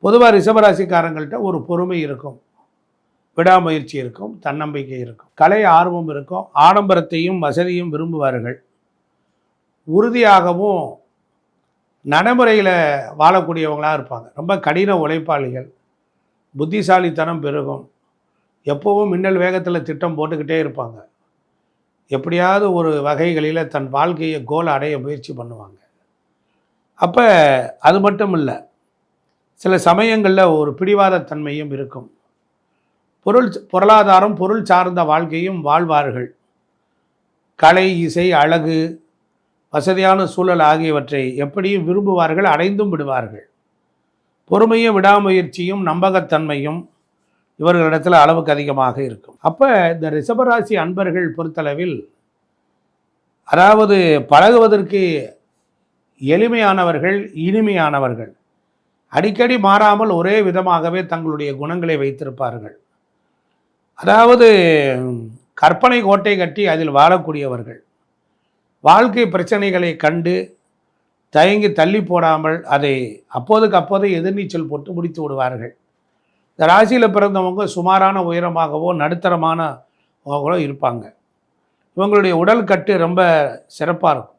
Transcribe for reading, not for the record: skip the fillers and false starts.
பொதுவாக ரிஷபராசிக்காரங்கள்ட்ட ஒரு பொறுமை இருக்கும், விடாமுயற்சி இருக்கும், தன்னம்பிக்கை இருக்கும், கலை ஆர்வம் இருக்கும், ஆடம்பரத்தையும் வசதியும் விரும்புவார்கள். உறுதியாகவும் நடைமுறையில் வாழக்கூடியவங்களாக இருப்பாங்க. ரொம்ப கடின உழைப்பாளிகள், புத்திசாலித்தனம் பெருகும், எப்போவும் மின்னல் வேகத்தில் திட்டம் போட்டுக்கிட்டே இருப்பாங்க. எப்படியாவது ஒரு வகைகளில் தன் வாழ்க்கையை கோல் அடைய முயற்சி பண்ணுவாங்க. அப்போ அது மட்டும் இல்லை, சில சமயங்களில் ஒரு பிடிவாத தன்மையும் இருக்கும். பொருளாதாரம் பொருள் சார்ந்த வாழ்க்கையும் வாழ்வார்கள். கலை, இசை, அழகு, வசதியான சூழல் ஆகியவற்றை எப்படியும் விரும்புவார்கள், அடைந்தும் விடுவார்கள். பொறுமையும் விடாமுயற்சியும் நம்பகத்தன்மையும் இவர்களிடத்தில் அளவுக்கு அதிகமாக இருக்கும். அப்போ இந்த ரிஷபராசி அன்பர்கள் பொறுத்தளவில், அதாவது பழகுவதற்கு எளிமையானவர்கள், இனிமையானவர்கள், அடிக்கடி மாறாமல் ஒரே விதமாகவே தங்களுடைய குணங்களை வைத்திருப்பார்கள். அதாவது கற்பனை கோட்டை கட்டி அதில் வாழக்கூடியவர்கள். வாழ்க்கை பிரச்சனைகளை கண்டு தயங்கி தள்ளி போடாமல் அதை அப்போதுக்கு அப்போது எதிர்நீச்சல் போட்டு முடித்து விடுவார்கள். இந்த ராசியில் பிறந்தவங்க சுமாரான உயரமாகவோ நடுத்தரமானவங்களோ இருப்பாங்க. இவங்களுடைய உடல் கட்டு ரொம்ப சிறப்பாக இருக்கும்.